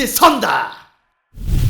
오지선다.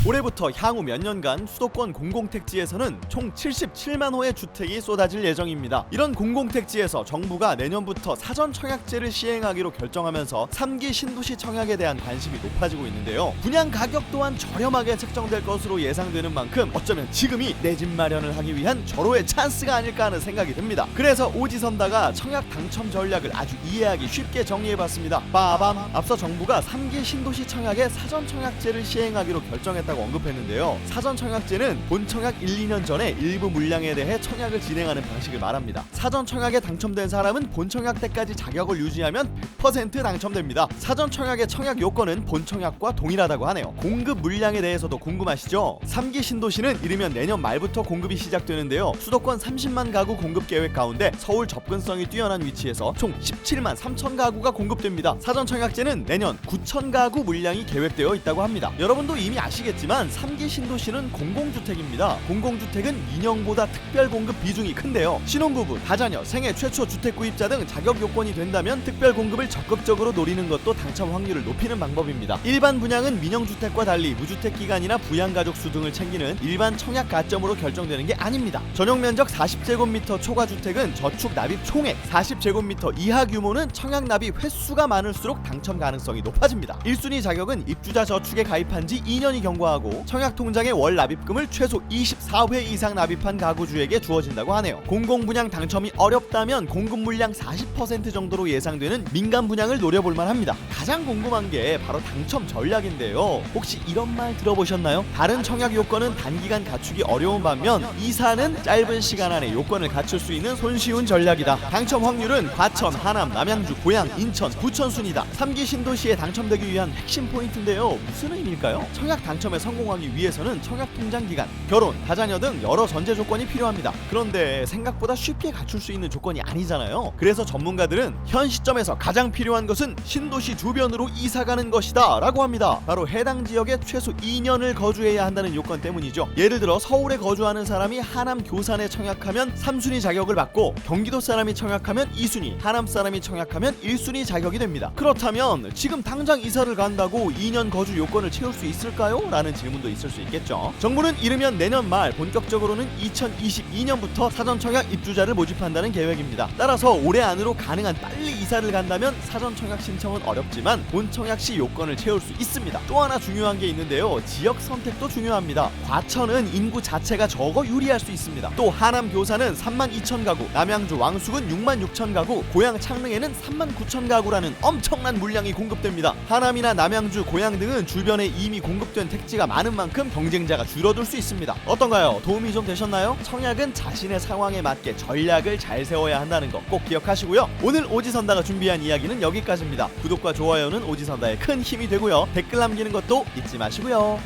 올해부터 향후 몇 년간 수도권 공공택지에서는 총 77만 호의 주택이 쏟아질 예정입니다. 이런 공공택지에서 정부가 내년부터 사전 청약제를 시행하기로 결정하면서 3기 신도시 청약에 대한 관심이 높아지고 있는데요. 분양 가격 또한 저렴하게 책정될 것으로 예상되는 만큼 어쩌면 지금이 내 집 마련을 하기 위한 절호의 찬스가 아닐까 하는 생각이 듭니다. 그래서 오지선다가 청약 당첨 전략을 아주 이해하기 쉽게 정리해봤습니다. 빠밤! 앞서 정부가 3기 신도시 청약에 사전 청약제를 시행하기로 결정했다고 언급했는데요. 사전 청약제는 본 청약 1, 2년 전에 일부 물량에 대해 청약을 진행하는 방식을 말합니다. 사전 청약에 당첨된 사람은 본 청약 때까지 자격을 유지하면 100% 당첨됩니다. 사전 청약의 청약 요건은 본 청약과 동일하다고 하네요. 공급 물량에 대해서도 궁금하시죠? 3기 신도시는 이르면 내년 말부터 공급이 시작되는데요. 수도권 30만 가구 공급 계획 가운데 서울 접근성이 뛰어난 위치에서 총 17만 3천 가구가 공급됩니다. 사전 청약제는 내년 9천 가구 물량이 계획되어 있다고 합니다. 여러분도 이미 아시겠지만 3기 신도시는 공공주택입니다. 공공주택은 민영보다 특별 공급 비중이 큰데요. 신혼부부, 다자녀, 생애 최초 주택 구입자 등 자격 요건이 된다면 특별 공급을 적극적으로 노리는 것도 당첨 확률을 높이는 방법입니다. 일반 분양은 민영주택과 달리 무주택 기간이나 부양가족 수 등을 챙기는 일반 청약 가점으로 결정되는 게 아닙니다. 전용 면적 40제곱미터 초과 주택은 저축 납입 총액, 40제곱미터 이하 규모는 청약 납입 횟수가 많을수록 당첨 가능성이 높아집니다. 1순위 자격은 입주자 저축에 가입한 지 2년이 경과하고 청약 통장에 월 납입금을 최소 24회 이상 납입한 가구주에게 주어진다고 하네요. 공공분양 당첨이 어렵다면 공급 물량 40% 정도로 예상되는 민간 분양을 노려볼만 합니다. 가장 궁금한 게 바로 당첨 전략인데요. 혹시 이런 말 들어보셨나요? 다른 청약 요건은 단기간 갖추기 어려운 반면 이사는 짧은 시간 안에 요건을 갖출 수 있는 손쉬운 전략이다. 당첨 확률은 과천, 하남, 남양주, 고양, 인천, 부천 순이다. 3기 신도시에 당첨되기 위한 핵심 포인트인데요. 무슨 의미일까요? 청약 당첨에 성공하기 위해서는 청약 통장 기간, 결혼, 다자녀 등 여러 전제 조건이 필요합니다. 그런데 생각보다 쉽게 갖출 수 있는 조건이 아니잖아요. 그래서 전문가들은 현 시점에서 가장 필요한 것은 신도시 주변으로 이사가는 것이다 라고 합니다. 바로 해당 지역에 최소 2년을 거주해야 한다는 요건 때문이죠. 예를 들어 서울에 거주하는 사람이 하남 교산에 청약하면 3순위 자격을 받고 경기도 사람이 청약하면 2순위, 하남 사람이 청약하면 1순위 자격이 됩니다. 그렇다면 지금 당장 이사를 간다고 2년 거주 요건을 채울 수 있을까요? 라는 질문도 있을 수 있겠죠. 정부는 이르면 내년 말 본격적으로는 2022년부터 사전 청약 입주자를 모집한다는 계획입니다. 따라서 올해 안으로 가능한 빨리 이사를 간다면 사전 청약 신청은 어렵지만 본 청약 시 요건을 채울 수 있습니다. 또 하나 중요한 게 있는데요. 지역 선택도 중요합니다. 과천은 인구 자체가 적어 유리할 수 있습니다. 또 하남 교산은 3만 2천 가구, 남양주 왕숙은 6만 6천 가구, 고양 창릉에는 3만 9천 가구라는 엄청난 물량이 공급됩니다. 하남이나 남양주, 고양 등은 주변에 이미 공급된 택지가 많은 만큼 경쟁자가 줄어들 수 있습니다. 어떤가요? 도움이 좀 되셨나요? 청약은 자신의 상황에 맞게 전략을 잘 세워야 한다는 거 꼭 기억하시고요. 오늘 오지선다가 준비한 이야기는 여기까지입니다. 구독과 좋아요는 오지선다의 큰 힘이 되고요. 댓글 남기는 것도 잊지 마시고요.